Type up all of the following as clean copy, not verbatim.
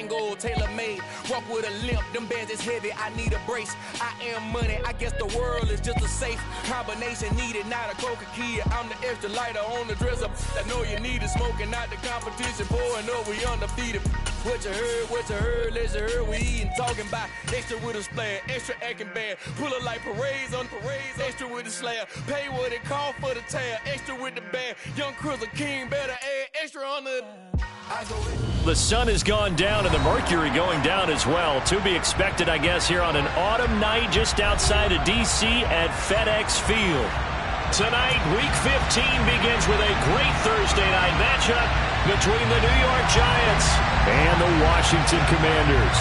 gold, tailor-made. Walk with a limp, them bands is heavy, I need a brace. I am money, I guess the world is just a safe combination needed, not a coca key. I'm the extra lighter on the dresser. I know you need it, smoking out the competition, pouring up, we undefeated. What you heard, let's you heard, we eating, talking about extra with a splash, extra acting bad, pull it like parades on parades, extra with the slab, pay what it call for the tab, extra with the band, young Chris a king, better add extra on the... The sun has gone down and the mercury going down as well. To be expected, I guess, here on an autumn night just outside of D.C. at FedEx Field. Tonight, Week 15 begins with a great Thursday night matchup between the New York Giants and the Washington Commanders.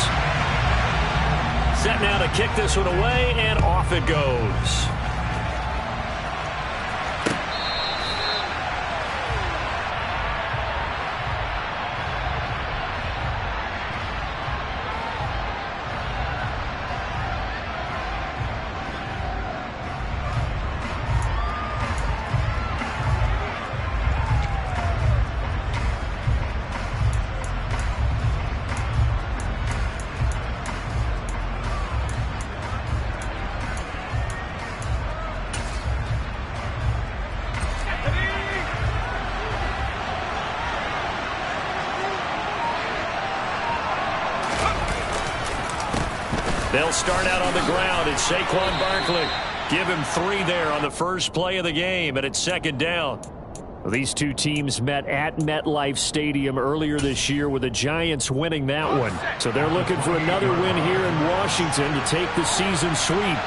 Set now to kick this one away, and off it goes. They'll start out on the ground. It's Saquon Barkley. Give him 3 there on the first play of the game, and it's second down. Well, these two teams met at MetLife Stadium earlier this year with the Giants winning that one. So they're looking for another win here in Washington to take the season sweep.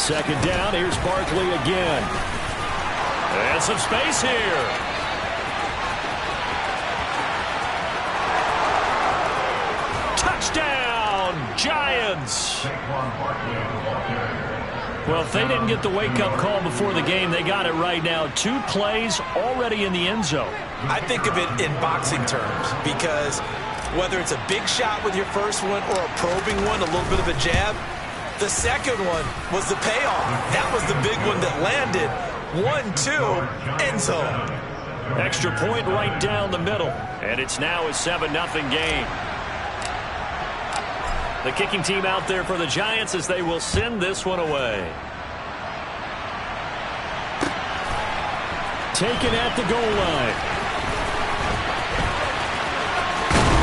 Second down. Here's Barkley again. And some space here. Touchdown, Giants! Well, if they didn't get the wake-up call before the game, they got it right now. 2 plays already in the end zone. I think of it in boxing terms because whether it's a big shot with your first one or a probing one, a little bit of a jab, the second one was the payoff. That was the big one that landed. 1-2, end zone. Extra point right down the middle. And it's now a 7-0 game. The kicking team out there for the Giants as they will send this one away. Taken at the goal line.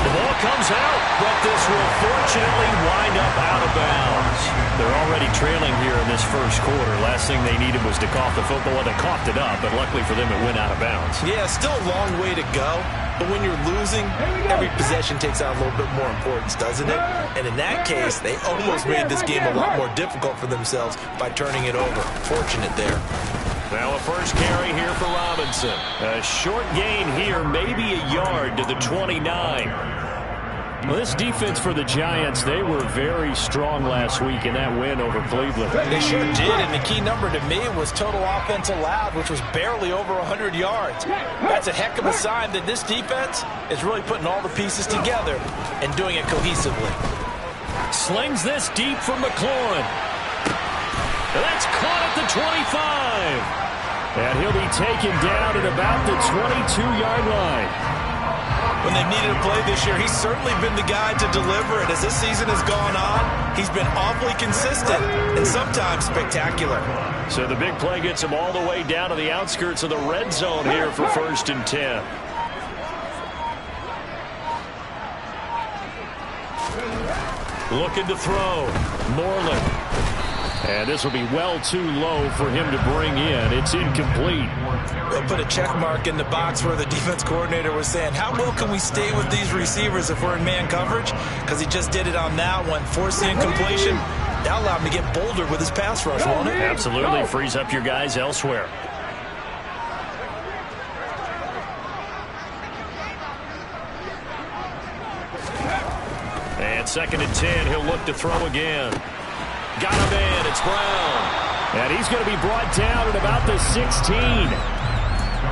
The ball comes out, but this will fortunately wind up out of bounds. They're already trailing here in this first quarter. Last thing they needed was to cough the football, and they coughed it up, but luckily for them it went out of bounds. Yeah, still a long way to go. But when you're losing, every possession takes on a little bit more importance, doesn't it? And in that case, they almost made this game a lot more difficult for themselves by turning it over. Fortunate there. Now a first carry here for Robinson. A short gain here, maybe a yard to the 29. Well, this defense for the Giants, they were very strong last week in that win over Cleveland. They sure did, and the key number to me was total offense allowed, which was barely over 100 yards. That's a heck of a sign that this defense is really putting all the pieces together and doing it cohesively. Slings this deep from McLaurin. That's caught at the 25. And he'll be taken down at about the 22-yard line. When they've needed a play this year, he's certainly been the guy to deliver it. As this season has gone on, he's been awfully consistent and sometimes spectacular. So the big play gets him all the way down to the outskirts of the red zone here for 1st and 10. Looking to throw. Moreland. And this will be well too low for him to bring in. It's incomplete. They'll put a check mark in the box where the defense coordinator was saying, how well can we stay with these receivers if we're in man coverage? Because he just did it on that one, forced the incompletion. That allowed him to get bolder with his pass rush, won't it? Absolutely. Frees up your guys elsewhere. And 2nd and 10. He'll look to throw again. Got him in. It's Brown. And he's going to be brought down at about the 16.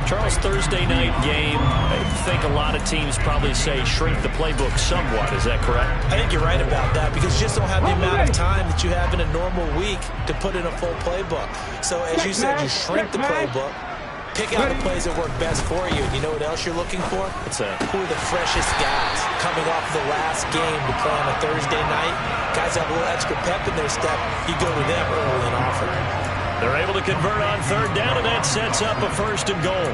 Charles, Thursday night game, I think a lot of teams probably say shrink the playbook somewhat. Is that correct? I think you're right about that because you just don't have the amount of time that you have in a normal week to put in a full playbook. So as you said, you shrink the playbook. Pick out the plays that work best for you. And you know what else you're looking for? What's that? Who are the freshest guys coming off the last game to play on a Thursday night? Guys have a little extra pep in their step. You go to them early and often. They're able to convert on third down, and that sets up a 1st and goal.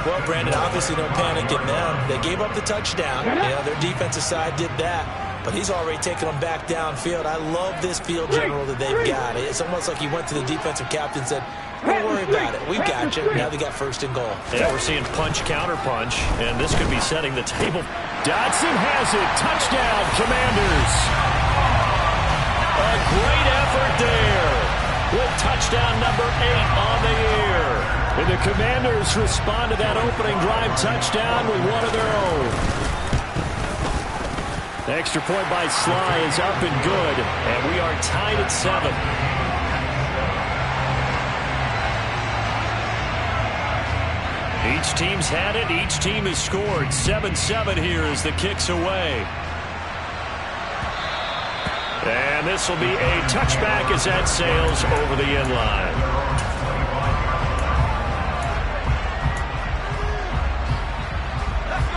Well, Brandon, obviously no panic in them. They gave up the touchdown. Their defensive side did that. But he's already taken them back downfield. I love this field general that they've got. It's almost like he went to the defensive captain and said, don't worry about it. We've got you. Now they got 1st and goal. Yeah, we're seeing punch, counter punch, and this could be setting the table. Dotson has it. Touchdown, Commanders. A great effort there with touchdown number 8 on the year. And the Commanders respond to that opening drive touchdown with one of their own. The extra point by Sly is up and good, and we are tied at 7. Each team's had it. Each team has scored. 7-7 here as the kick's away. And this will be a touchback as that sails over the end line.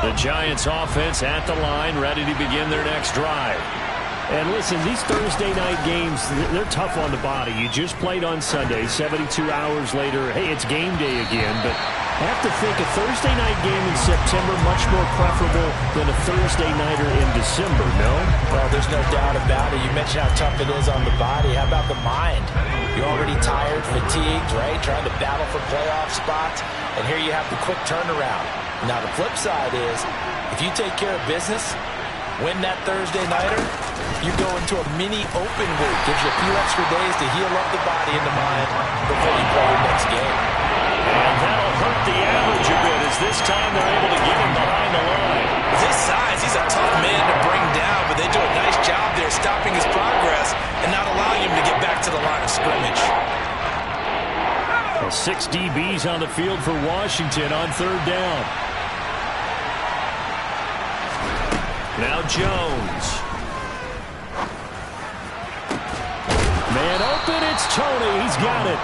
The Giants offense at the line, ready to begin their next drive. And listen, these Thursday night games, they're tough on the body. You just played on Sunday, 72 hours later, hey, it's game day again. But I have to think a Thursday night game in September much more preferable than a Thursday nighter in December, no? Well, there's no doubt about it. You mentioned how tough it is on the body. How about the mind? You're already tired, fatigued, right? Trying to battle for playoff spots. And here you have the quick turnaround. Now, the flip side is, if you take care of business, win that Thursday nighter, you go into a mini open week. Gives you a few extra days to heal up the body and the mind before you play your next game. And that'll hurt the average a bit as this time they're able to get him behind the line. With his size, he's a tough man to bring down, but they do a nice job there stopping his progress and not allowing him to get back to the line of scrimmage. 6 DBs on the field for Washington on third down. Now Jones. Man open, it's Tony. He's got it.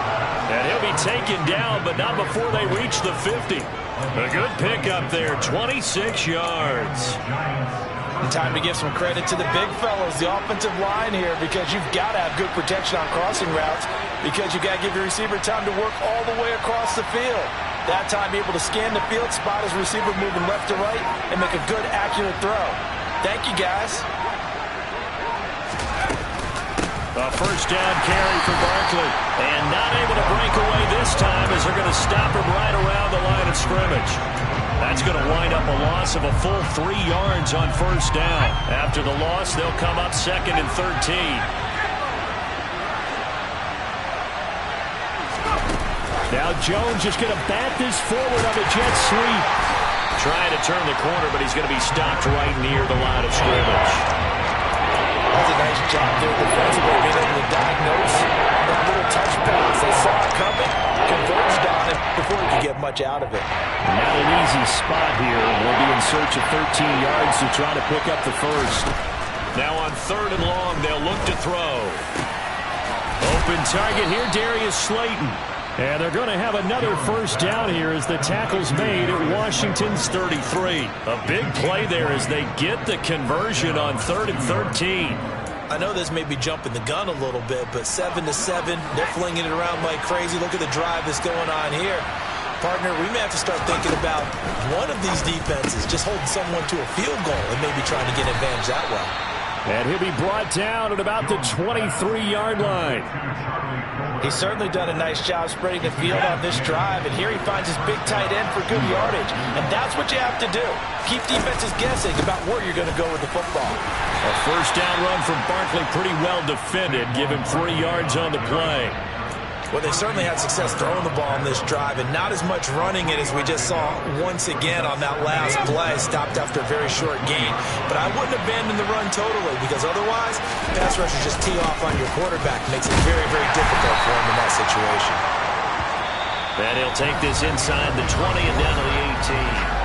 And he'll be taken down, but not before they reach the 50. A good pickup there, 26 yards. Time to give some credit to the big fellows, the offensive line here, because you've got to have good protection on crossing routes, because you've got to give your receiver time to work all the way across the field. That time able to scan the field, spot his receiver moving left to right, and make a good, accurate throw. Thank you, guys. A first down carry for Barkley. And not able to break away this time as they're going to stop him right around the line of scrimmage. That's going to wind up a loss of a full 3 yards on first down. After the loss, they'll come up 2nd and 13. Now Jones just going to bat this forward on a jet sweep. Trying to turn the corner, but he's going to be stopped right near the line of scrimmage. That's a nice job there defensively, being able to diagnose that little touch pass. They saw it coming, converged on it before he could get much out of it. Not an easy spot here. We'll be in search of 13 yards to try to pick up the first. Now on 3rd and long, they'll look to throw. Open target here, Darius Slayton. And they're going to have another first down here as the tackle's made at Washington's 33. A big play there as they get the conversion on 3rd and 13. I know this may be jumping the gun a little bit, but 7-7, they're flinging it around like crazy. Look at the drive that's going on here. Partner, we may have to start thinking about one of these defenses just holding someone to a field goal and maybe trying to get advantage that way. And he'll be brought down at about the 23-yard line. He's certainly done a nice job spreading the field on this drive, and here he finds his big tight end for good yardage. And that's what you have to do. Keep defenses guessing about where you're going to go with the football. A first down run from Barkley, pretty well defended. Give him 3 yards on the play. Well, they certainly had success throwing the ball on this drive, and not as much running it as we just saw once again on that last play, stopped after a very short gain. But I wouldn't abandon the run totally, because otherwise, pass rushers just tee off on your quarterback. Makes it very, very difficult for him in that situation. And he'll take this inside the 20 and down to the 18.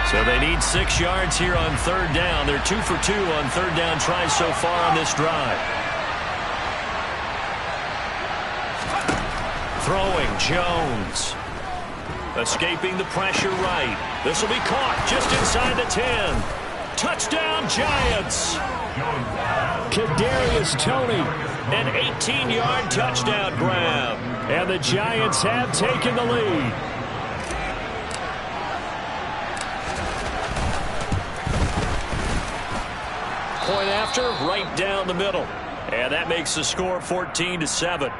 So they need 6 yards here on third down. They're 2 for 2 on third down tries so far on this drive. Throwing, Jones. Escaping the pressure right. This will be caught just inside the 10. Touchdown, Giants. Kadarius Toney, an 18-yard touchdown grab. And the Giants have taken the lead. Point after, right down the middle. And that makes the score 14-7.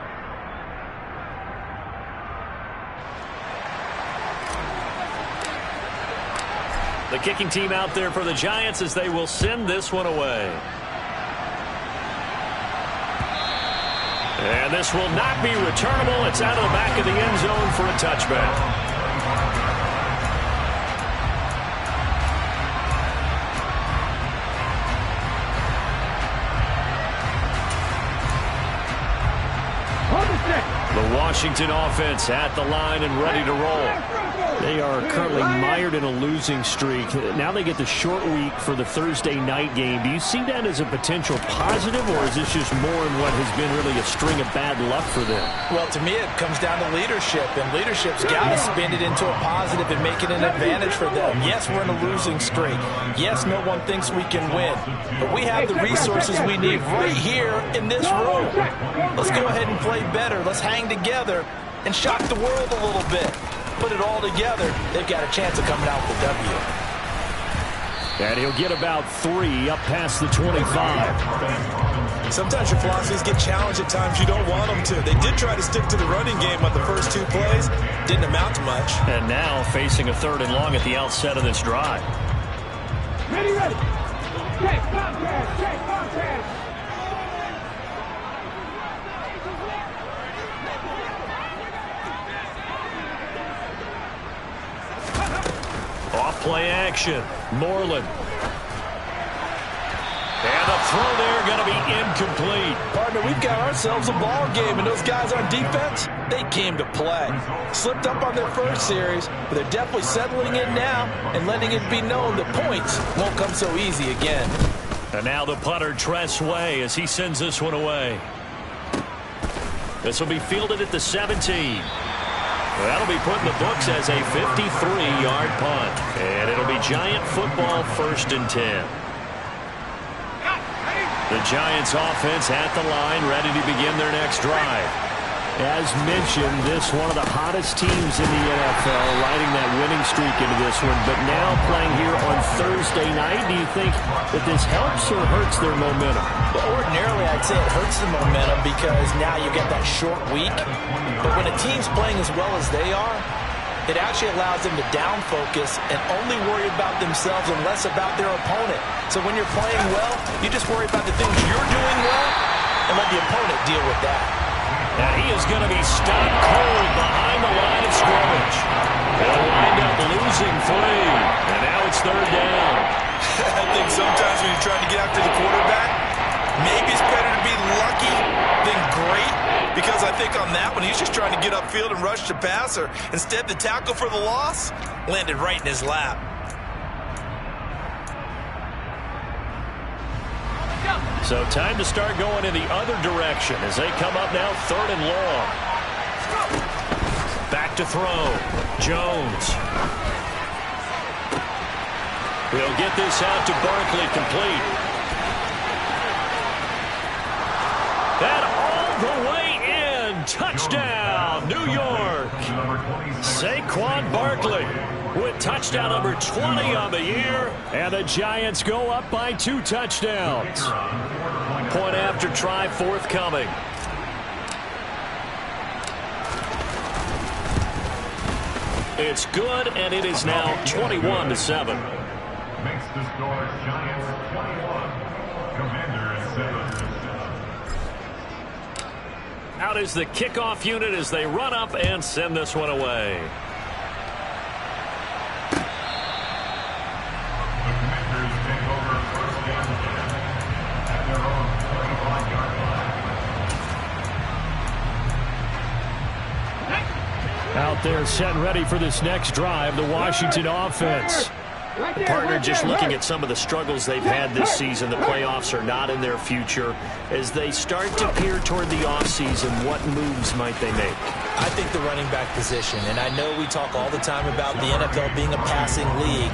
The kicking team out there for the Giants as they will send this one away. And this will not be returnable. It's out of the back of the end zone for a touchback. The Washington offense at the line and ready to roll. They are currently mired in a losing streak. Now they get the short week for the Thursday night game. Do you see that as a potential positive, or is this just more in what has been really a string of bad luck for them? Well, to me, it comes down to leadership, and leadership's got to spin it into a positive and make it an advantage for them. Yes, we're in a losing streak. Yes, no one thinks we can win, but we have the resources we need right here in this room. Let's go ahead and play better. Let's hang together and shock the world a little bit. Put it all together, they've got a chance of coming out with a W. And he'll get about 3 up past the 25. Sometimes your philosophies get challenged at times you don't want them to. They did try to stick to the running game on the first 2 plays. Didn't amount to much. And now facing a 3rd and long at the outset of this drive. Ready. Check, Bobcat. Off play action. Moreland. And the throw there going to be incomplete. Partner, we've got ourselves a ball game, and those guys on defense, they came to play. Slipped up on their first series, but they're definitely settling in now and letting it be known that points won't come so easy again. And now the punter, Str8, as he sends this one away. This will be fielded at the 17. That'll be put in the books as a 53-yard punt. And it'll be Giant football 1st and 10. The Giants offense at the line, ready to begin their next drive. As mentioned, this one of the hottest teams in the NFL, riding that winning streak into this one. But now playing here on Thursday night, do you think that this helps or hurts their momentum? Well, ordinarily, I'd say it hurts the momentum because now you get that short week. But when a team's playing as well as they are, it actually allows them to down focus and only worry about themselves and less about their opponent. So when you're playing well, you just worry about the things you're doing well and let the opponent deal with that. And he is going to be stopped cold behind the line of scrimmage. They'll wind up losing 3. And now it's 3rd down. I think sometimes when you're trying to get after the quarterback, maybe it's better to be lucky than great. Because I think on that one, he's just trying to get upfield and rush the passer. Instead, the tackle for the loss landed right in his lap. So time to start going in the other direction as they come up now 3rd and long. Back to throw. Jones. He'll get this out to Barkley complete. And all the way in. Touchdown, New York. Saquon Barkley with touchdown number 20 on the year. And the Giants go up by 2 touchdowns. Point after try forthcoming. It's good, and it is now 21-7. Makes the score Giants 21, Commanders 7. Out is the kickoff unit as they run up and send this one away. Out there set and ready for this next drive, the Washington offense. Partner, just looking at some of the struggles they've had this season, the playoffs are not in their future. As they start to peer toward the offseason, what moves might they make? I think the running back position, and I know we talk all the time about the NFL being a passing league,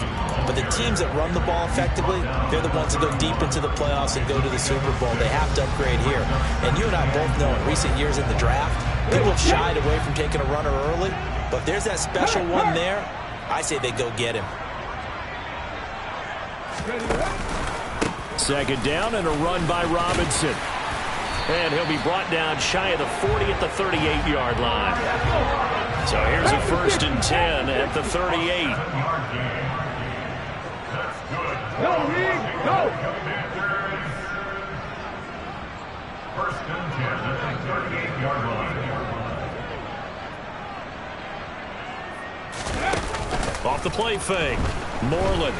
but the teams that run the ball effectively, they're the ones that go deep into the playoffs and go to the Super Bowl. They have to upgrade here. And you and I both know in recent years in the draft, people have shied away from taking a runner early, but if there's that special one there, I say they go get him. Second down and a run by Robinson. And he'll be brought down shy of the 40 at the 38-yard line. So here's a 1st and 10 at the 38. Go, Reed, go! 1st and 10 at the 38-yard line. Off the play fake. Moreland.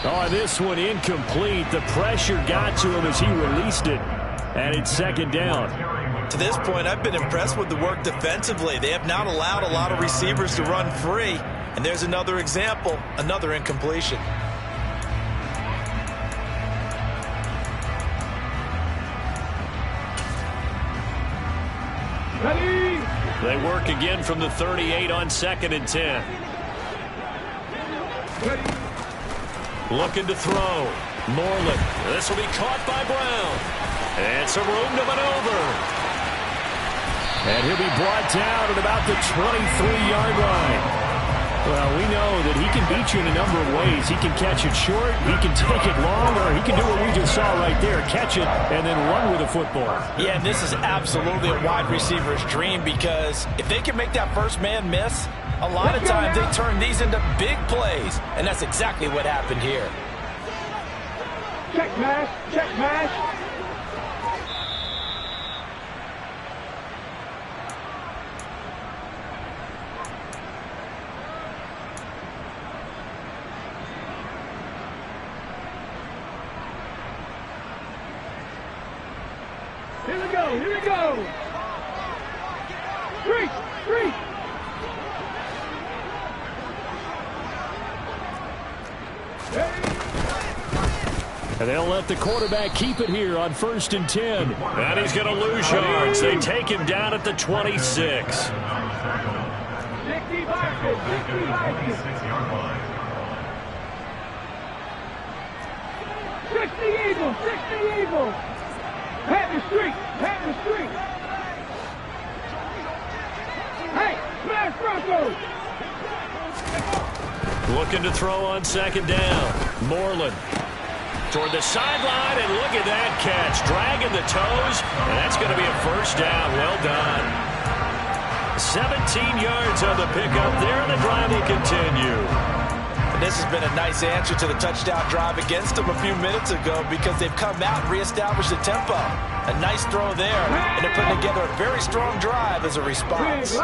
Oh, this one incomplete. The pressure got to him as he released it. And it's 2nd down. To this point, I've been impressed with the work defensively. They have not allowed a lot of receivers to run free. And there's another example, another incompletion. Ready? They work again from the 38 on 2nd and 10. Ready? Looking to throw. Moreland. This will be caught by Brown. And some room to maneuver. And he'll be brought down at about the 23-yard line. Well, we know that he can beat you in a number of ways. He can catch it short, he can take it long, or he can do what we just saw right there, catch it and then run with the football. Yeah, and this is absolutely a wide receiver's dream because if they can make that first man miss, a lot of times they turn these into big plays, and that's exactly what happened here. Check mash, check mash. Here we go, here we go. Str8. And they'll let the quarterback keep it here on 1st and 10. And he's going to lose yards. They take him down at the 26. 60 Eagles, 60 Eagles. Pat the street, pat the street. Hey, smash Broncos. Looking to throw on 2nd down. Moreland toward the sideline, and look at that catch. Dragging the toes, and that's going to be a 1st down. Well done. 17 yards on the pickup there, and the drive will continue. And this has been a nice answer to the touchdown drive against them a few minutes ago because they've come out and reestablished the tempo. A nice throw there, and they're putting together a very strong drive as a response.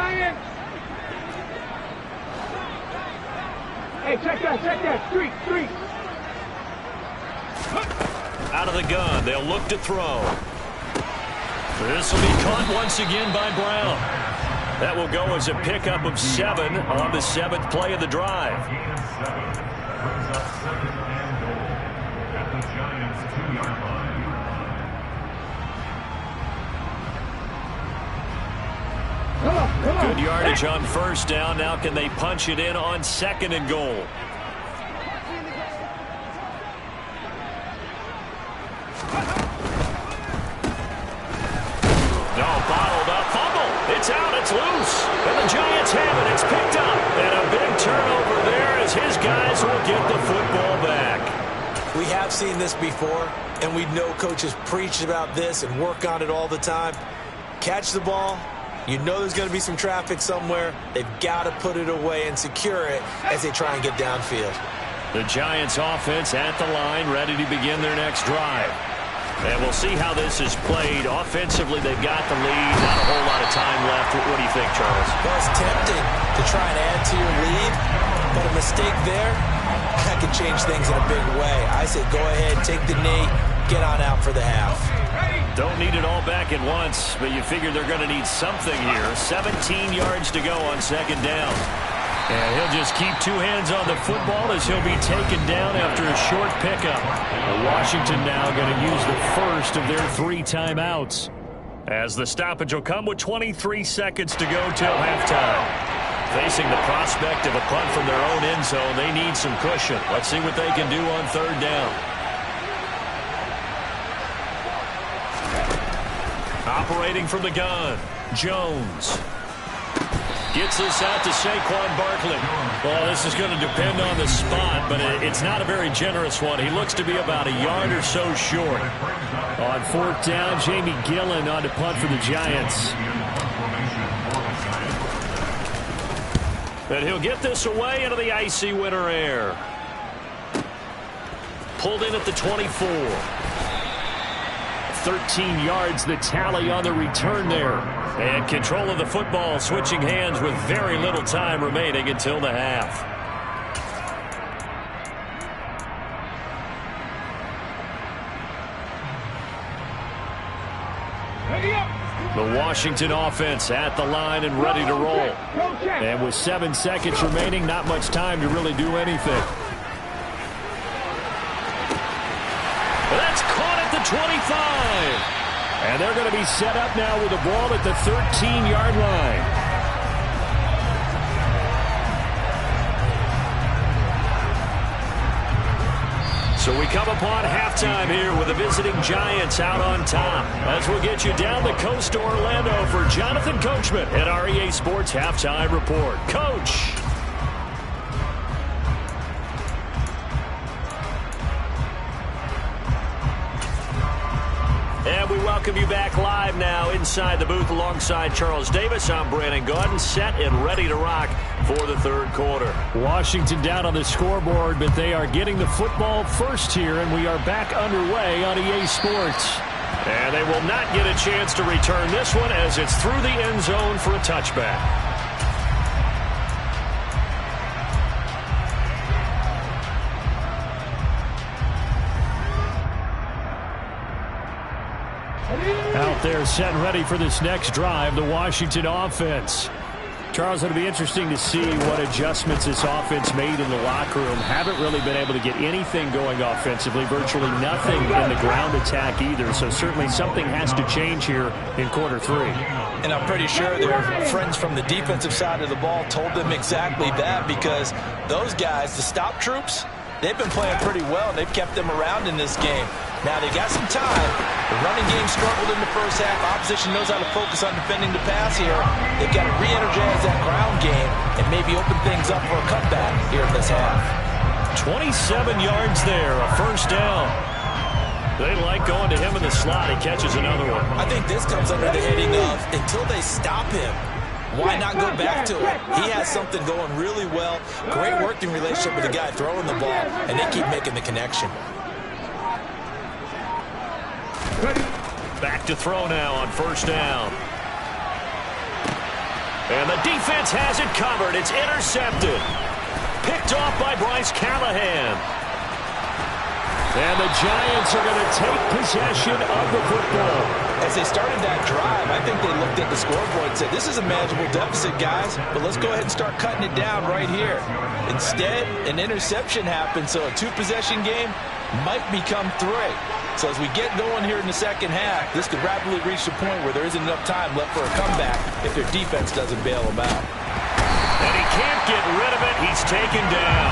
Hey, check that, Str8. Out of the gun, they'll look to throw. This will be caught once again by Brown. That will go as a pickup of 7 on the 7th play of the drive. Brings up 2nd and goal at the Giants' 2-yard line. Good yardage on 1st down. Now can they punch it in on 2nd and goal? Bottled up, fumble. It's out, it's loose. And the Giants have it. It's picked up. And a big turnover there as his guys will get the football back. We have seen this before, and we know coaches preach about this and work on it all the time. Catch the ball. You know there's going to be some traffic somewhere. They've got to put it away and secure it as they try and get downfield. The Giants offense at the line, ready to begin their next drive. And we'll see how this is played. Offensively, they've got the lead. Not a whole lot of time left. What do you think, Charles? Well, it's tempting to try and add to your lead, but a mistake there, that could change things in a big way. I say go ahead, take the knee, get on out for the half. Don't need it all back at once, but you figure they're going to need something here. 17 yards to go on 2nd down. And he'll just keep two hands on the football as he'll be taken down after a short pickup. Washington now going to use the first of their 3 timeouts. As the stoppage will come with 23 seconds to go till halftime. Facing the prospect of a punt from their own end zone, they need some cushion. Let's see what they can do on 3rd down. Operating from the gun, Jones. Gets this out to Saquon Barkley. Well, this is going to depend on the spot, but it's not a very generous one. He looks to be about a yard or so short. On 4th down, Jamie Gillen on to punt for the Giants. But he'll get this away into the icy winter air. Pulled in at the 24. 13 yards the tally on the return there. And control of the football, switching hands with very little time remaining until the half. The Washington offense at the line and ready to roll. And with 7 seconds remaining, not much time to really do anything. That's caught at the 25. And they're going to be set up now with the ball at the 13-yard line. So we come upon halftime here with the visiting Giants out on top. As we'll get you down the coast to Orlando for Jonathan Coachman at our EA Sports Halftime Report. Coach. And we welcome you back live now inside the booth alongside Charles Davis. I'm Brandon Gaudin, set and ready to rock for the 3rd quarter. Washington down on the scoreboard, but they are getting the football first here, and we are back underway on EA Sports. And they will not get a chance to return this one as it's through the end zone for a touchback. Out there set and ready for this next drive, the Washington offense. Charles, it'll be interesting to see what adjustments this offense made in the locker room. Haven't really been able to get anything going offensively, virtually nothing in the ground attack either. So certainly something has to change here in quarter 3. And I'm pretty sure their friends from the defensive side of the ball told them exactly that, because those guys, the stop troops, they've been playing pretty well. They've kept them around in this game. Now they got some time. The running game struggled in the first half. Opposition knows how to focus on defending the pass here. They've got to re-energize that ground game and maybe open things up for a comeback here in this half. 27 yards there, a first down. They like going to him in the slot. He catches another one. I think this comes under the heading of until they stop him, why not go back to it? He has something going really well. Great working relationship with the guy throwing the ball, and they keep making the connection. Back to throw now on first down. And the defense has it covered. It's intercepted. Picked off by Bryce Callahan. And the Giants are going to take possession of the football. As they started that drive, I think they looked at the scoreboard and said, this is a manageable deficit, guys, but let's go ahead and start cutting it down right here. Instead, an interception happened, so a 2-possession game might become 3. So as we get going here in the second half, this could rapidly reach the point where there isn't enough time left for a comeback if their defense doesn't bail them out. And he can't get rid of it. He's taken down.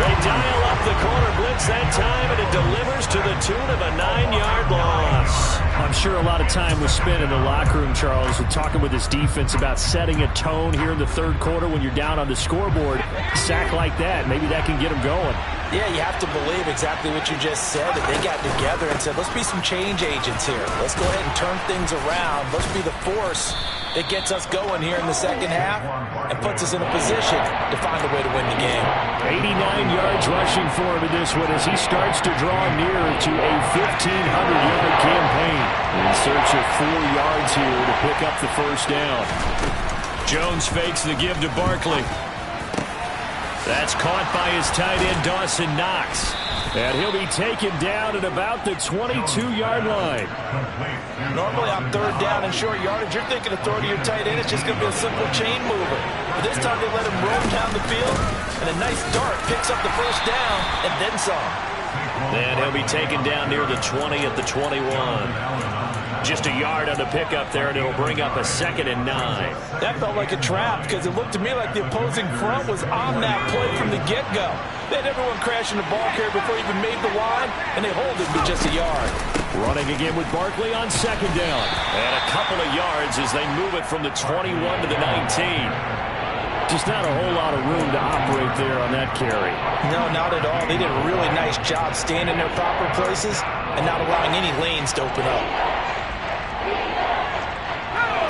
They dial up the corner blitz that time, and it delivers to the tune of a 9-yard loss. I'm sure a lot of time was spent in the locker room, Charles, with talking with his defense about setting a tone here in the 3rd quarter when you're down on the scoreboard. A sack like that, maybe that can get them going. Yeah, you have to believe exactly what you just said, that they got together and said, let's be some change agents here. Let's go ahead and turn things around. Let's be the force that gets us going here in the second half and puts us in a position to find a way to win the game. 89 yards rushing for him in this one as he starts to draw nearer to a 1,500-yard campaign. In search of 4 yards here to pick up the first down. Jones fakes the give to Barkley. That's caught by his tight end, Dawson Knox. And he'll be taken down at about the 22-yard line. Normally on third down and short yardage, you're thinking of throwing to your tight end. It's just going to be a simple chain mover. But this time they let him roll down the field, and a nice dart picks up the first down and then some. And he'll be taken down near the 20 at the 21. Just a yard on the pickup there, and it'll bring up a 2nd and 9. That felt like a trap because it looked to me like the opposing front was on that play from the get-go. They had everyone crashing the ball carrier before he even made the line, and they hold it to just a yard. Running again with Barkley on 2nd down. And a couple of yards as they move it from the 21 to the 19. Just not a whole lot of room to operate there on that carry. No, not at all. They did a really nice job staying in their proper places and not allowing any lanes to open up.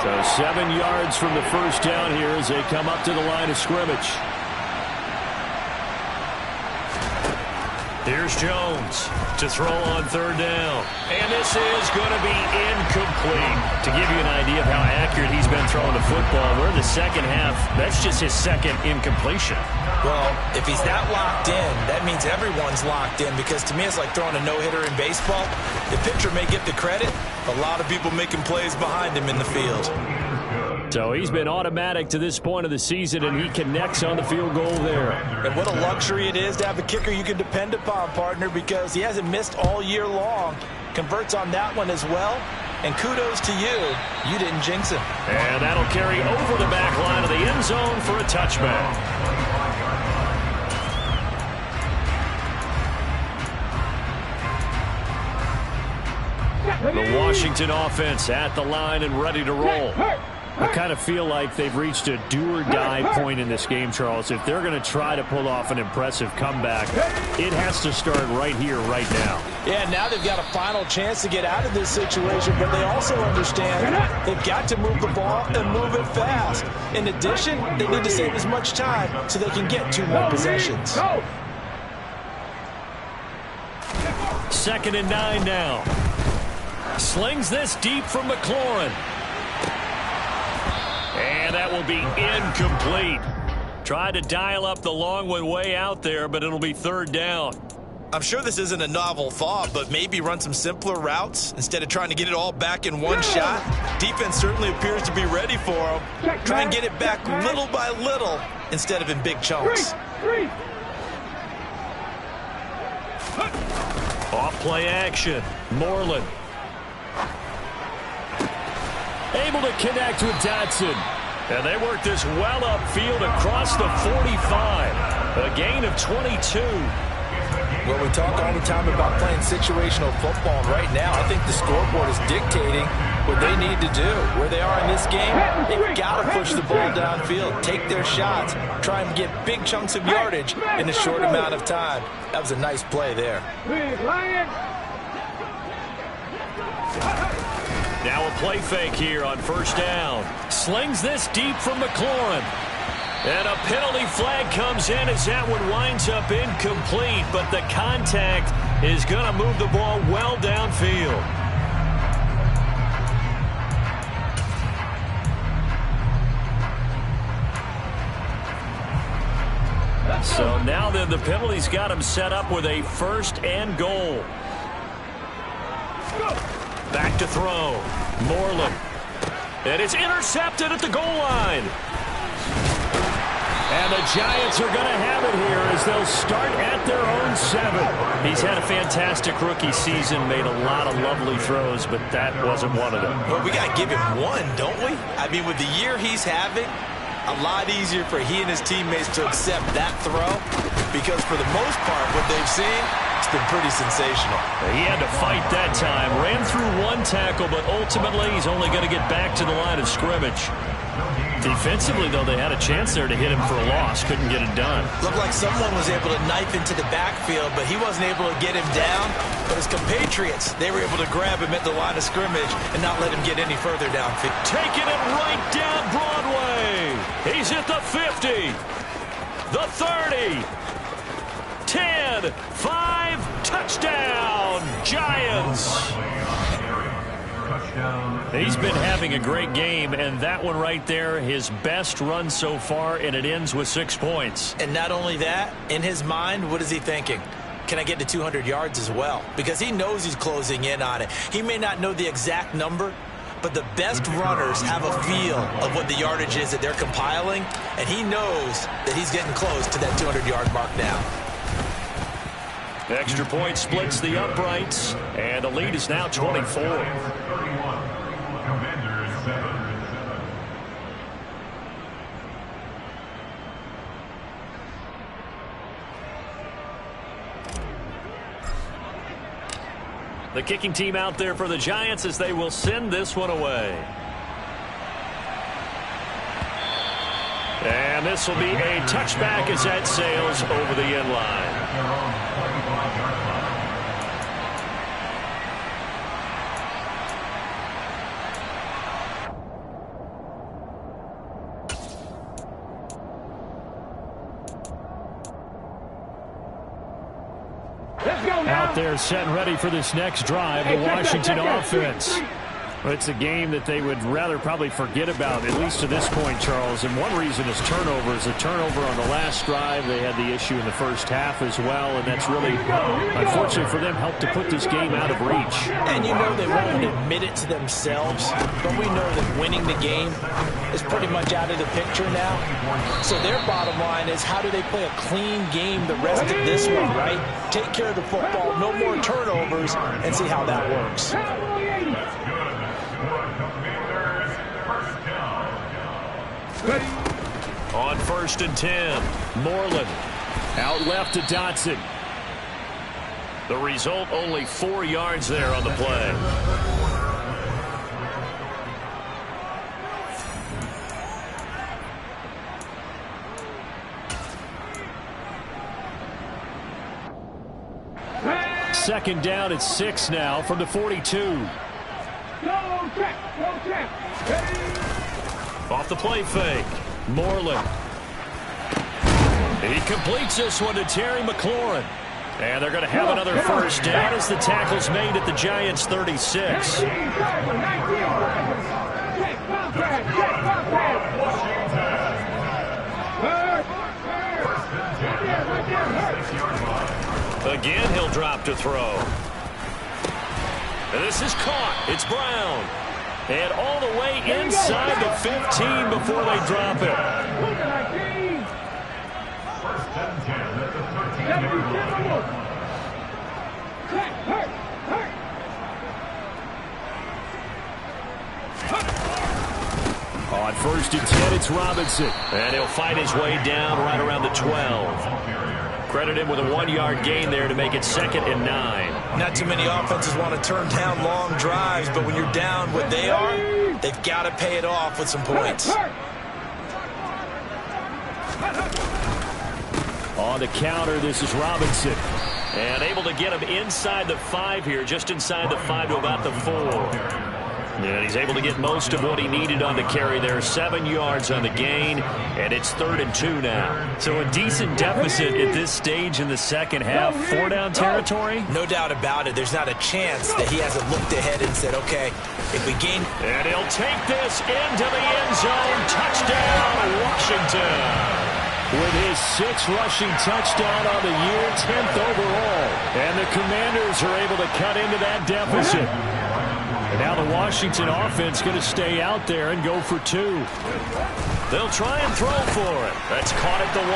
So 7 yards from the first down here as they come up to the line of scrimmage. Here's Jones to throw on 3rd down. And this is going to be incomplete. To give you an idea of how accurate he's been throwing the football, we're in the second half. That's just his 2nd incompletion. Well, if he's that locked in, that means everyone's locked in, because to me it's like throwing a no-hitter in baseball. The pitcher may get the credit. A lot of people making plays behind him in the field. So he's been automatic to this point of the season, and he connects on the field goal there. And what a luxury it is to have a kicker you can depend upon, partner, because he hasn't missed all year long. Converts on that one as well. And kudos to you. You didn't jinx him. And that'll carry over the back line of the end zone for a touchback. The Washington offense at the line and ready to roll. I kind of feel like they've reached a do-or-die point in this game, Charles. If they're going to try to pull off an impressive comeback, it has to start right here, right now. Yeah, now they've got a final chance to get out of this situation, but they also understand they've got to move the ball and move it fast. In addition, they need to save as much time so they can get 2 more possessions. 2nd and 9 now. Slings this deep from McLaurin. And that will be incomplete. Tried to dial up the long one way out there, but it'll be 3rd down. I'm sure this isn't a novel thought, but maybe run some simpler routes instead of trying to get it all back in one shot. Defense certainly appears to be ready for them. Try and get it back little by little instead of in big chunks. Off play action. Moreland. Able to connect with Dotson. And they work this well upfield across the 45. A gain of 22. Well, we talk all the time about playing situational football, and right now I think the scoreboard is dictating what they need to do. Where they are in this game, they've got to push the ball downfield, take their shots, try and get big chunks of yardage in a short amount of time. That was a nice play there. Now a play fake here on 1st down. Slings this deep from McLaurin. And a penalty flag comes in as that one winds up incomplete, but the contact is going to move the ball well downfield. So now then the penalty's got him set up with a 1st and goal. Back to throw. Moreland. And it's intercepted at the goal line. And the Giants are going to have it here as they'll start at their own 7. He's had a fantastic rookie season, made a lot of lovely throws, but that wasn't one of them. Well, we got to give him one, don't we? I mean, with the year he's having, a lot easier for he and his teammates to accept that throw, because for the most part, what they've seen, it's been pretty sensational. He had to fight that time. Ran through 1 tackle, but ultimately he's only going to get back to the line of scrimmage. Defensively, though, they had a chance there to hit him for a loss. Couldn't get it done. Looked like someone was able to knife into the backfield, but he wasn't able to get him down. But his compatriots, they were able to grab him at the line of scrimmage and not let him get any further downfield. Taking it right down Broadway. He's at the 50, the 30, 10, 5, touchdown, Giants. He's been having a great game, and that one right there, his best run so far, and it ends with 6 points. And not only that, in his mind, what is he thinking? can I get to 200 yards as well? Because he knows he's closing in on it. He may not know the exact number, but the best runners have a feel of what the yardage is that they're compiling, and he knows that he's getting close to that 200-yard mark now. Extra point splits the uprights, and the lead is now 24. 31. Commanders 7. The kicking team out there for the Giants as they will send this one away. And this will be a touchback as that sails over the end line. Out there set and ready for this next drive, the Washington offense. It's a game that they would rather probably forget about, at least to this point, Charles. And one reason is turnovers. A turnover on the last drive. They had the issue in the first half as well, and that's really, unfortunately for them, helped to put this game out of reach. And you know they won't admit it to themselves, but we know that winning the game is pretty much out of the picture now. So their bottom line is, how do they play a clean game the rest of this one, right? Take care of the football, no more turnovers, and see how that works. On 1st and 10, Moreland out left to Dotson. The result, only 4 yards there on the play. Second down at 6 now from the 42. Off the play fake, Moreland. He completes this one to Terry McLaurin. And they're going to have another first down as the tackle's made at the Giants' 36. Again, he'll drop to throw. And this is caught. It's Brown. And all the way inside the 15 before they drop it. First and 10 at the 13. On 1st and 10, it's Robinson. And he'll fight his way down right around the 12. Credit him with a 1-yard gain there to make it 2nd and 9. Not too many offenses want to turn down long drives, but when you're down what they are, they've got to pay it off with some points. On the counter, this is Robinson. And able to get him inside the 5 here, just inside the 5 to about the 4. And he's able to get most of what he needed on the carry there. 7 yards on the gain, and it's 3rd and 2 now. So a decent deficit at this stage in the second half. 4-down territory? No doubt about it. There's not a chance that he hasn't looked ahead and said, okay, if we gain... And he'll take this into the end zone. Touchdown, Washington. With his 6th rushing touchdown on the year, 10th overall. And the Commanders are able to cut into that deficit. And now the Washington offense going to stay out there and go for 2. They'll try and throw for it. That's caught at the 1.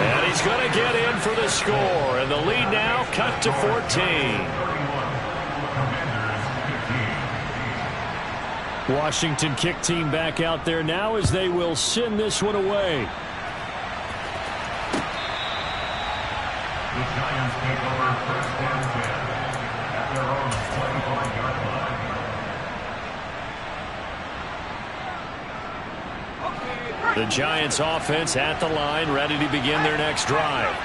And he's going to get in for the score. And the lead now cut to 14. Washington kick team back out there now as they will send this one away. The Giants take over 1st and 10 at their own 25-yard line. The Giants offense at the line, ready to begin their next drive.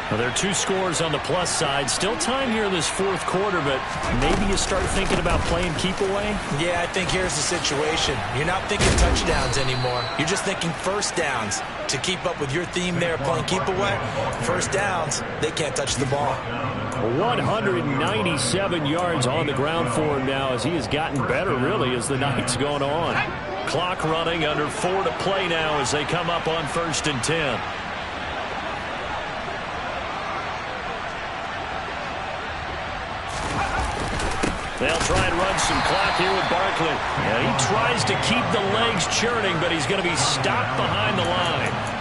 Well, there are 2 scores on the plus side. Still time here in this 4th quarter, but maybe you start thinking about playing keep away? Yeah, I think here's the situation. You're not thinking touchdowns anymore. You're just thinking first downs. To keep up with your theme there, playing keep away, first downs, they can't touch the ball. 197 yards on the ground for him now as he has gotten better, really, as the night's gone on. Clock running, under 4 to play now as they come up on 1st and 10. They'll try and run some clock here with Barkley. And he tries to keep the legs churning, but he's going to be stopped behind the line.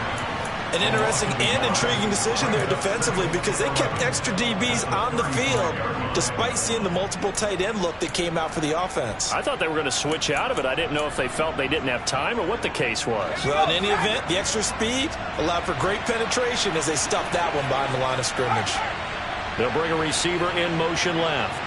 An interesting and intriguing decision there defensively because they kept extra DBs on the field despite seeing the multiple tight end look that came out for the offense. I thought they were going to switch out of it. I didn't know if they felt they didn't have time or what the case was. Well, in any event, the extra speed allowed for great penetration as they stuffed that one behind the line of scrimmage. They'll bring a receiver in motion left.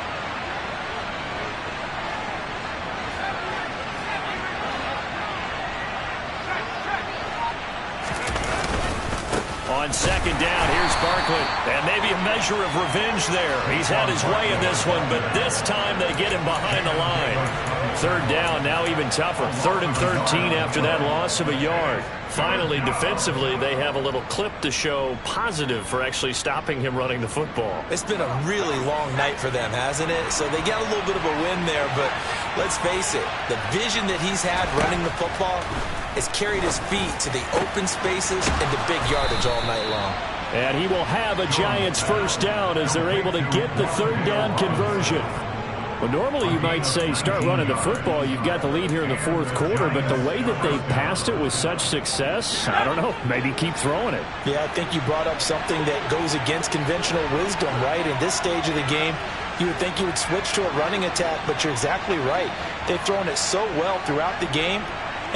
On second down, here's Barkley. And maybe a measure of revenge there. He's had his way in this one, but this time they get him behind the line. Third down, now even tougher. 3rd and 13 after that loss of a yard. Finally, defensively, they have a little clip to show positive for actually stopping him running the football. It's been a really long night for them, hasn't it? So they got a little bit of a win there, but let's face it, the vision that he's had running the football has carried his feet to the open spaces and the big yardage all night long. And he will have a Giants first down as they're able to get the third down conversion. Well, normally you might say start running the football. You've got the lead here in the fourth quarter, but the way that they passed it with such success, I don't know, maybe keep throwing it. Yeah, I think you brought up something that goes against conventional wisdom, right? In this stage of the game, you would think you would switch to a running attack, but you're exactly right. They've thrown it so well throughout the game,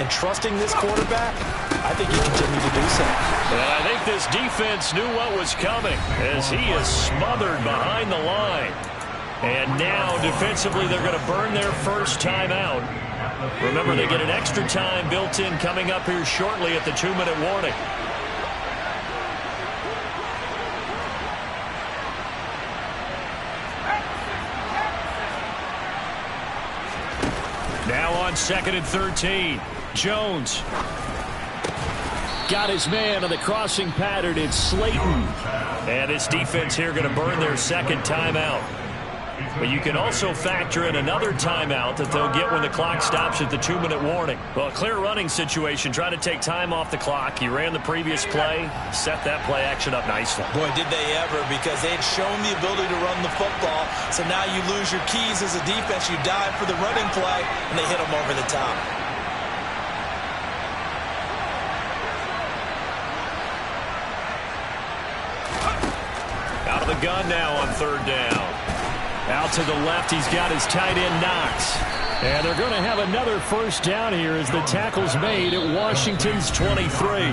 and trusting this quarterback, I think he continued to do so. And I think this defense knew what was coming as he is smothered behind the line. And now, defensively, they're going to burn their first time out. Remember, they get an extra time built in coming up here shortly at the 2-minute warning. Now on 2nd and 13. Jones got his man on the crossing pattern. It's Slayton. And this defense here going to burn their second timeout. But you can also factor in another timeout that they'll get when the clock stops at the 2-minute warning. Well, a clear running situation. Try to take time off the clock. You ran the previous play. Set that play action up nicely. Boy, did they ever, because they had shown the ability to run the football. So now you lose your keys as a defense. You dive for the running play, and they hit them over the top. Out of the gun now on 3rd down. Out to the left, he's got his tight end Knox. And they're going to have another first down here as the tackle's made at Washington's 23.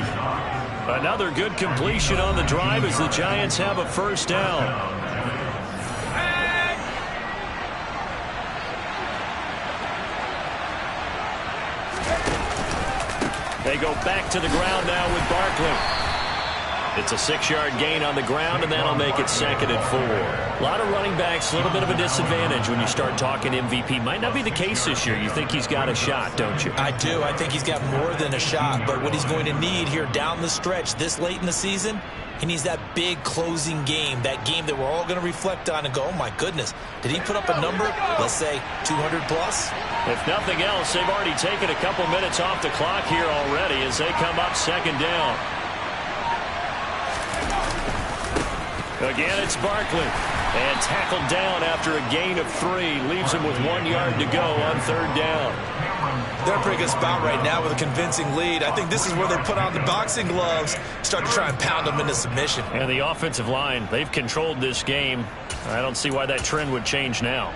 Another good completion on the drive as the Giants have a first down. They go back to the ground now with Barkley. It's a 6-yard gain on the ground, and that'll make it 2nd and 4. A lot of running backs, a little bit of a disadvantage when you start talking MVP. Might not be the case this year. You think he's got a shot, don't you? I do. I think he's got more than a shot. But what he's going to need here down the stretch this late in the season, he needs that big closing game, that game that we're all going to reflect on and go, oh, my goodness, did he put up a number, let's say, 200 plus? If nothing else, they've already taken a couple minutes off the clock here already as they come up 2nd down. Again, it's Barkley. And tackled down after a gain of 3. Leaves him with 1 yard to go on 3rd down. They're in a pretty good spot right now with a convincing lead. I think this is where they put on the boxing gloves, start to try and pound them into submission. And the offensive line, they've controlled this game. I don't see why that trend would change now.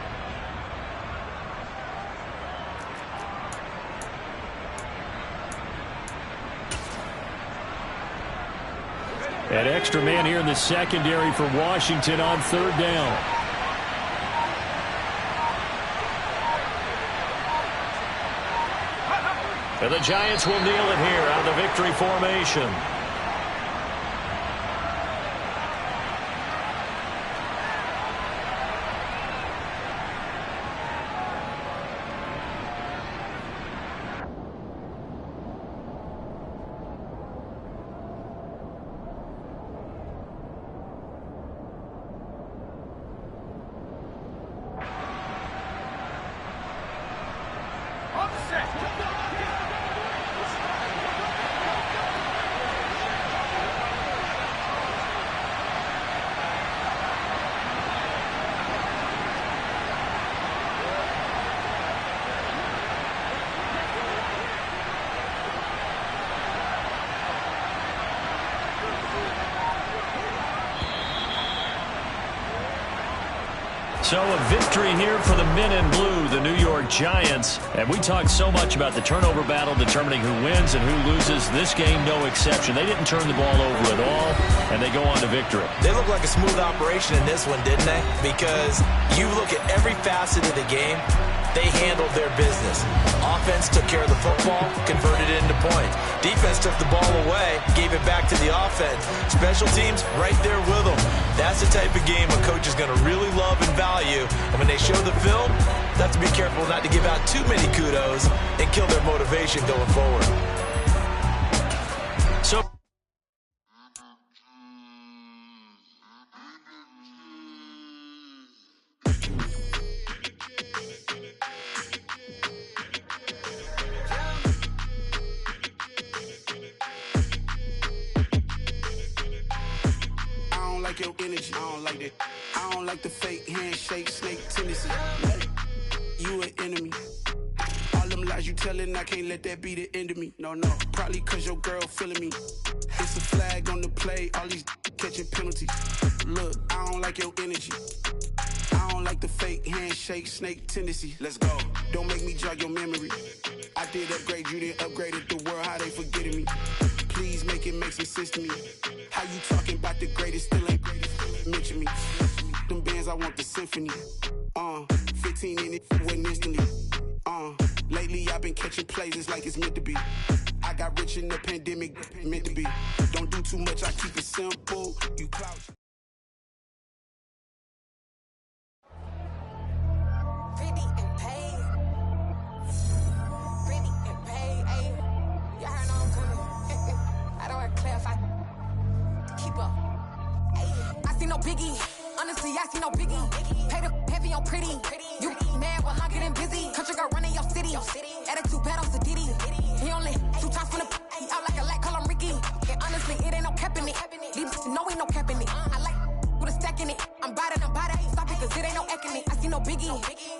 An extra man here in the secondary for Washington on 3rd down. And the Giants will kneel it here out of the victory formation. So a victory here for the men in blue, the New York Giants. And we talked so much about the turnover battle determining who wins and who loses. This game, no exception. They didn't turn the ball over at all, and they go on to victory. They look like a smooth operation in this one, didn't they? Because you look at every facet of the game, they handled their business. Offense took care of the football, converted it into points. Defense took the ball away, gave it back to the offense. Special teams, right there with them. That's the type of game a coach is going to really love and value. And when they show the film, they have to be careful not to give out too many kudos and kill their motivation going forward. So your energy, I don't like that. I don't like the fake handshake, snake tendency. You an enemy. All them lies you telling, I can't let that be the end of me. No, probably cause your girl feeling me. It's a flag on the play, all these catching penalties. Look, I don't like your energy. I don't like the fake handshake, snake tendency. Let's go. Don't make me jog your memory. I did upgrade, you didn't upgrade it. The world, how they forgetting me. Please make it make some sense to me. How you talking about the greatest, still ain't greatest? Mention me. Them bands, I want the symphony. 15 in it, went instantly. Lately I've been catching plays, it's like it's meant to be. I got rich in the pandemic, meant to be. Don't do too much, I keep it simple. You clout. Pretty and paid. Pretty and paid, ayy. Y'all heard I'm coming. I don't want to clarify. Keep up. Ayy. I see no biggie. Honestly, I see no biggie. Pay the heavy on pretty. You mad while I'm getting busy. Country girl running your city. Attitude bad on Diddy. He only 2 times from the he out like a light, call him Ricky. And honestly, it ain't no cap in it. These no ain't no cap in it. I like with a stack in it. I'm bad it. Stop it, cause it ain't no eck in it. I see no biggie.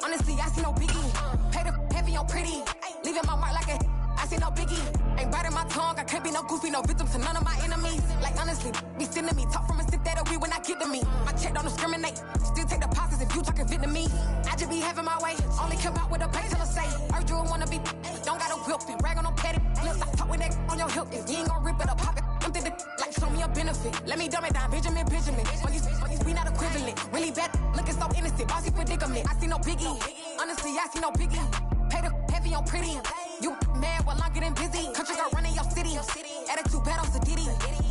Honestly, I see no biggie. Pay the heavy on pretty. Leaving my mark like a I see no biggie. Ain't biting my tongue. I can't be no goofy, no victim to none of my enemies. Like honestly, be sending me talk from a sip that we when I get to me. My check don't discriminate. Still take deposits if you talking Vietnamese. I just be having my way. Only come out with a pay till I say. Heard you wanna be. Don't gotta whip it. Rag on no petty. Let's stop talk with that on your hip. If you ain't gon' rip it up, pop it. Empty the like show me a benefit. Let me dumb it down, Benjamin. We not equivalent. Really bad, looking so innocent. Bossy predicament. I see no biggie. Honestly, I see no biggie. Pay the heavy on pretty. You mad while I'm getting busy. Country girl running your city. Attitude bad on Diddy.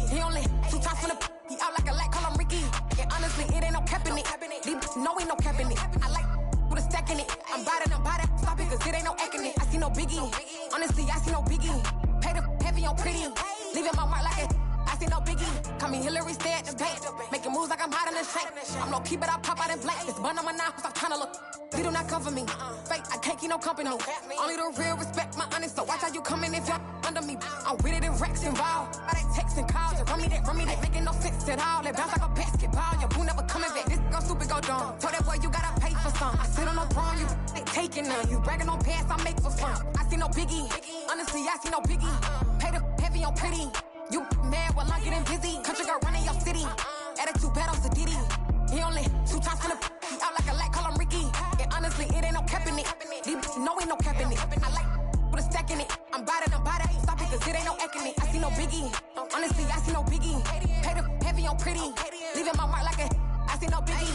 He only 2 times from the he out like a light, call him Ricky. And honestly, it ain't no cap in it. These no ain't no cap in it. I like with a stack in it. I'm bad it. Stop it, cause it ain't no eck in it. I see no biggie. Honestly, I see no biggie. Pay the heavy on pretty. Leaving my mark like it. I see no biggie. Call me Hillary, stay at the bank. Making moves like I'm hot in the shank. I'm no keep it, I pop out in blank. This bun on my knife, stop trying to look. They do not cover me. Fake, I can't keep no company. Only the real respect my honest. So watch how you coming if y'all under me. I'm with it in Rex involved. I they text and calls. Run me that, making no sense at all. They bounce like a basketball. Your boo never coming back. This go stupid, go dumb. Told that boy you gotta pay for some. I sit on no throne, you they taking none. You bragging on pants, I make for fun. I see no biggie. Honestly, I see no biggie. Pay the heavy on pretty. You mad while I'm getting busy. Country girl running your city. Attitude bad on Diddy. He only 2 times from the he out like a light, call him Ricky. And honestly, it ain't no cap in it. These no ain't no cap in it. I like with a stack in it. I'm bad it. Stop it, cause it ain't no eck in it. I see no biggie. Honestly, I see no biggie. Pay the heavy on pretty. Leaving my mark like a I see no biggie.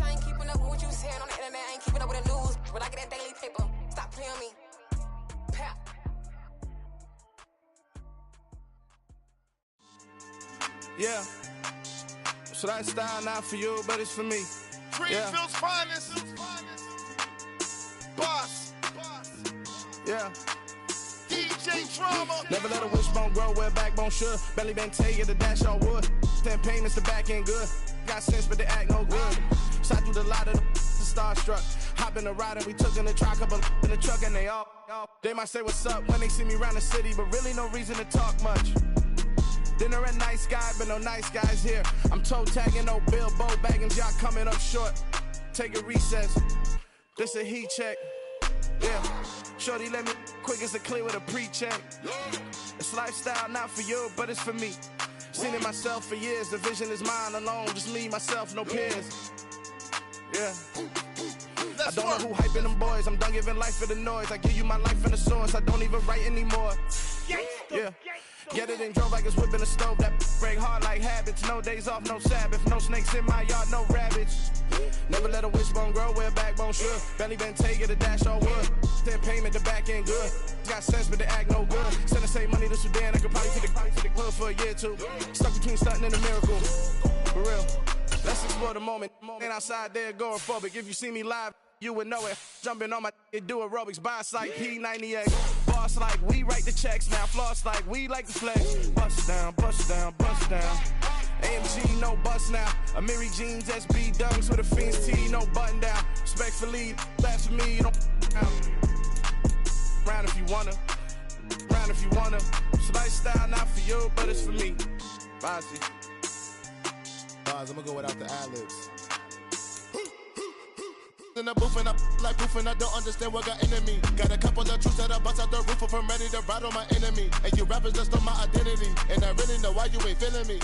I ain't keeping up with what you saying on the internet. I ain't keeping up with the news. But I get that daily paper. Stop playing me. Pap. Yeah. So that style not for you, but it's for me. Greenfield's finest. Boss. Yeah. DJ Drama. Never let a wishbone grow where a backbone should. Belly been take the dash all wood. 10 payments, the back end good. Got sense, but they act no good. Shot through the lot of the starstruck. Hop in the ride and we took in the truck, couple in the truck and they all. They might say what's up when they see me around the city, but really no reason to talk much. Dinner at nice guy, but no nice guys here. I'm toe tagging, no Bilbo bagging, y'all coming up short. Take a recess. This a heat check. Yeah. Shorty let me quick as a clear with a pre-check. It's lifestyle not for you, but it's for me. Seen it myself for years, the vision is mine alone, just me, myself, no peers. Yeah. I don't know who hyping them boys, I'm done giving life for the noise. I give you my life in the source, I don't even write anymore. Yeah. Get it and drove like it's whipping a stove. That break hard like habits. No days off, no Sabbath. No snakes in my yard, no rabbits. Never let a wishbone grow where a backbone should. Belly been take it, a dash on wood. Then payment, the back end good. Got sense, but the act no good. Send the same money to Sudan, I could probably take the hood for a year or two. Stuck between stunting and a miracle. For real. Let's explore the moment. Ain't outside there agoraphobic. If you see me live, you would know it. Jumping on my do aerobics. Boss like P98. Boss like we write the checks now. Floss like we like the flex. Bust down, bust down, bust down. AMG, no bust now. Amiri jeans, SB dunks with a Fiends T, no button down. Respectfully, that's for me, you don't out. Round if you wanna. Round if you wanna. It's lifestyle, not for you, but it's for me. Bossy. I'm gonna go without the ad-libs. In the booth and I like proof and I don't understand what got into me. Got a couple of truths that I bust out the roof if I'm ready to ride on my enemy. And you rappers just stole my identity, and I really know why you ain't feeling me.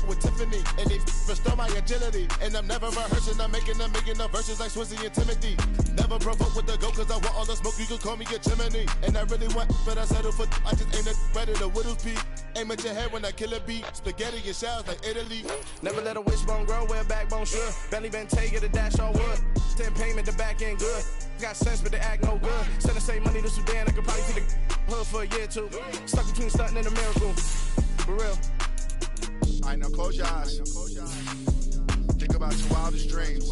With Tiffany, and they restore my agility. And I'm never rehearsing, I'm making a million of verses like Swizzy and Timothy. Never provoke with the go, cause I want all the smoke, you can call me a chimney. And I really want, but I settle for, I just ain't ready to whittles peak. Aim at your head when I kill a beat. Spaghetti and shells like Italy. Never let a wishbone grow where a backbone should. Belly been take it, a dash on wood. 10 payment, the back end good. Got sense, but the act no good. Send the same money to Sudan, I could probably take the hood for a year or two. Stuck between stunting and a miracle. For real. Alright, now close your eyes. Think about your wildest dreams.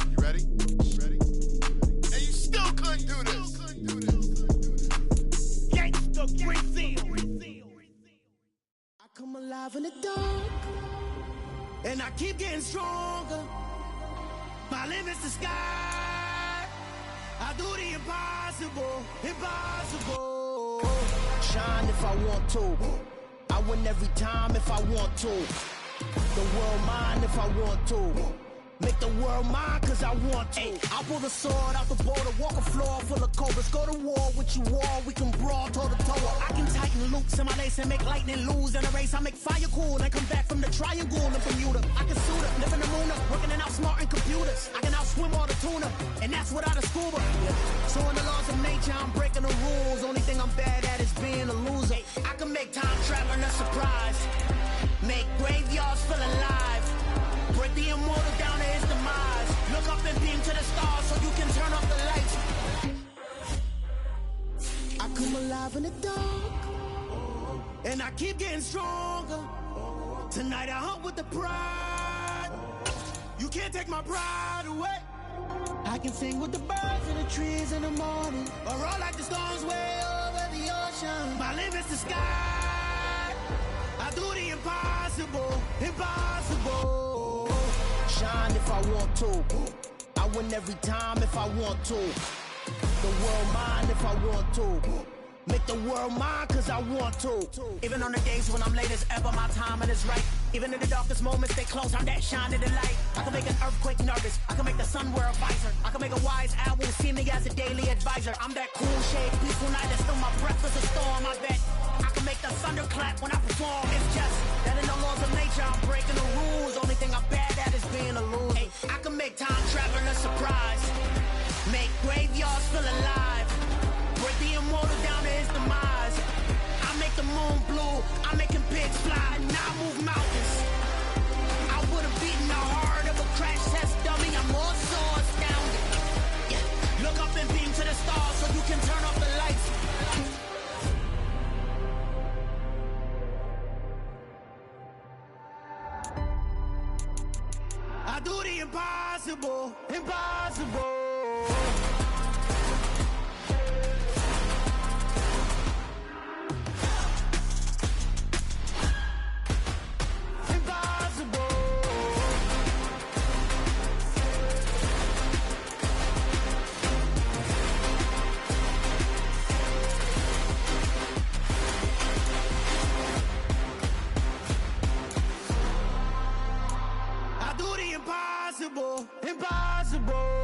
You ready? And you still couldn't do this. Gangsta Brazil. I come alive in the dark, and I keep getting stronger. My limit's the sky. I do the impossible, impossible. Shine if I want to. I win every time if I want to. The world mine if I want to. Make the world mine cause I want to. I pull the sword out the border, walk a floor full of cobras. Go to war with you all, we can brawl toe to toe. I can tighten loops in my lace and make lightning lose in a race. I make fire cool and come back from the triangle in Bermuda. I can suit up, live in the moon up, working and outsmarting computers. I can outswim all the tuna, and that's without a scuba. So in the laws of nature, I'm breaking the rules. Only thing I'm bad at is being a loser. I can make time traveling a surprise. Make graveyards feel alive. Break the immortal down to his demise. Look up and beam to the stars so you can turn off the lights. I come alive in the dark, and I keep getting stronger. Tonight I hunt with the pride. You can't take my pride away. I can sing with the birds and the trees in the morning, or roll like the storms way over the ocean. My limit's the sky. I do the impossible, impossible. Shine if I want to. I win every time if I want to. The world mine if I want to. Make the world mine cause I want to. Even on the days when I'm late as ever, my timing is right. Even in the darkest moments, stay close, I'm that shine in the light. I can make an earthquake nervous, I can make the sun wear a visor. I can make a wise owl see me as a daily advisor. I'm that cool shade, peaceful night that's still my breath is a storm, I bet. I can make the thunder clap when I perform. It's just that in the laws of nature, I'm breaking the rules. Only thing I'm bad at is being a loser. Hey, I can make time traveling a surprise. Make graveyards feel alive. Break the immortal down to his demise. I make the moon blue, I'm making pigs fly. Now I move mountains. I would've beaten the heart of a crash test dummy. I'm more so astounded. Yeah. Look up and beam to the stars so you can turn off the lights. I do the impossible, impossible. Impossible, impossible.